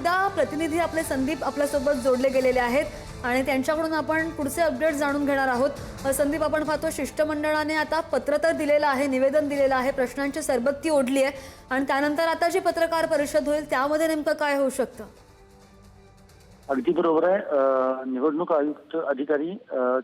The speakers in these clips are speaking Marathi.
एकदा प्रतिनिधी आपले संदीप आपल्यासोबत जोडले गेलेले आहेत आणि त्यांच्याकडून आपण पुढचे अपडेट जाणून घेणार आहोत। संदीप, आपण पाहतो शिष्टमंडळाने आता पत्र तर दिलेलं आहे, निवेदन दिलेलं आहे, प्रश्नांची सरबत्ती ओढली आहे आणि त्यानंतर आता जी पत्रकार परिषद होईल त्यामध्ये नेमकं काय होऊ शकतं? अगदी बरोबर आहे। निवडणूक आयुक्त अधिकारी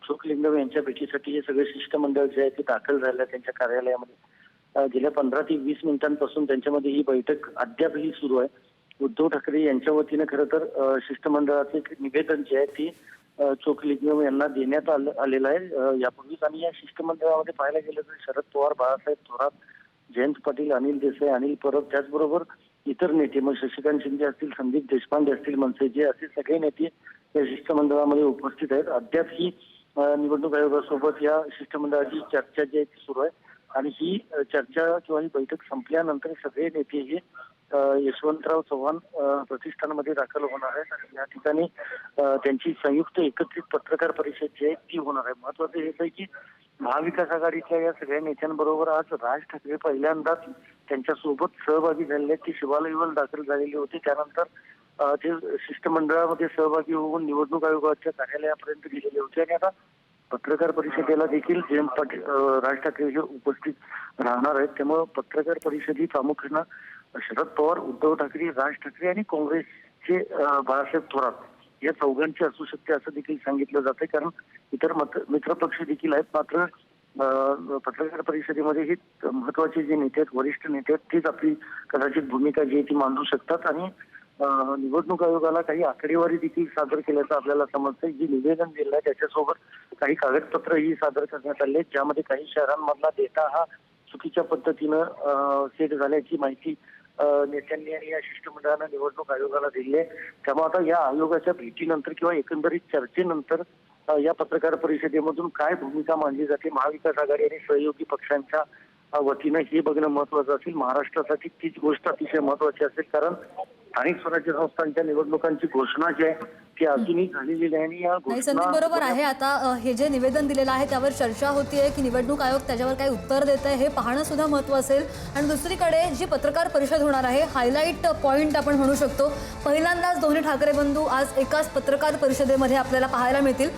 चोखलिंगम यांच्या भेटीसाठी हे सगळे शिष्टमंडळ जे आहे ते दाखल झाले त्यांच्या कार्यालयामध्ये। गेल्या 15 ते 20 मिनिटांपासून त्यांच्यामध्ये ही बैठक अद्यापही सुरू आहे। उद्धव ठाकरे यांच्या वतीने खरं तर शिष्टमंडळाचे एक निवेदन जे आहे ते चोखलिंगम यांना देण्यात आलेलं आहे। यापूर्वीच आणि या शिष्टमंडळामध्ये पाहायला गेलं तर शरद पवार, बाळासाहेब थोरात, जयंत पाटील, अनिल देसाई, अनिल परब, त्याचबरोबर इतर नेते मग शशिकांत शिंदे असतील, संदीप देशपांडे असतील, मनसेचे असे सगळे नेते या शिष्टमंडळामध्ये उपस्थित आहेत। अद्याप ही निवडणूक आयोगासोबत या शिष्टमंडळाची चर्चा जी आहे ती सुरू आहे आणि ही चर्चा किंवा ही बैठक संपल्यानंतर सगळे नेते हे यशवंतराव चव्हाण प्रतिष्ठानमध्ये दाखल होणार आहेत आणि या ठिकाणी त्यांची संयुक्त एकत्रित पत्रकार परिषद जी आहे ती होणार आहे। महत्वाचं हेच आहे की महाविकास आघाडीच्या या सगळ्या नेत्यांबरोबर आज राज ठाकरे पहिल्यांदाच त्यांच्या सोबत सहभागी झालेले आहेत। ते शिवालयावर दाखल झालेले होते, त्यानंतर ते शिष्टमंडळामध्ये सहभागी होऊन निवडणूक आयोगाच्या कार्यालयापर्यंत गेलेले होते आणि आता पत्रकार परिषदेला देखील जयंत पाटील, राज ठाकरे हे उपस्थित राहणार आहेत। त्यामुळे पत्रकार परिषद ही प्रामुख्यानं शरद पवार, उद्धव ठाकरे, राज ठाकरे आणि काँग्रेसचे बाळासाहेब थोरात या चौघांची असू शकते असं देखील सांगितलं जाते, कारण इतर मित्रपक्ष देखील आहेत। मात्र पत्रकार परिषदेमध्ये हे महत्वाचे जे नेते आहेत, वरिष्ठ नेते आहेत, तेच आपली कदाचित भूमिका जी आहे ती मांडू शकतात आणि निवडणूक आयोगाला काही आकडेवारी देखील सादर केल्याचं आपल्याला समजतंय। जी निवेदन दिलं आहे त्याच्यासोबत काही कागदपत्रही सादर करण्यात आले, ज्यामध्ये काही शहरांमधला डेटा हा चुकीच्या पद्धतीनं सेट झाल्याची माहिती नेत्यांनी आणि या शिष्टमंडळानं निवडणूक आयोगाला दिली आहे। त्यामुळे आता या आयोगाच्या भेटीनंतर किंवा एकंदरीत चर्चेनंतर या पत्रकार परिषदेमधून काय भूमिका मांडली जाते महाविकास आघाडी आणि सहयोगी पक्षांच्या वतीनं हे बघणं महत्वाचं असेल। महाराष्ट्रासाठी तीच गोष्ट अतिशय महत्वाची असेल, कारण स्थानिक स्वराज्य संस्थांच्या निवडणुकांची घोषणा जी आहे ती अजूनही झालेली नाही आणि या नाही संदीप, बरोबर आहे। आता हे जे निवेदन दिलेलं आहे त्यावर चर्चा होतीये की निवडणूक आयोग त्याच्यावर काही उत्तर देत आहे हे पाहणं सुद्धा महत्त्वाचं असेल आणि दुसरीकडे जी पत्रकार परिषद होणार आहे, हायलाईट पॉइंट आपण म्हणू शकतो, पहिल्यांदाच दोन्ही ठाकरे बंधू आज एकाच पत्रकार परिषदेमध्ये आपल्याला पाहायला मिळतील।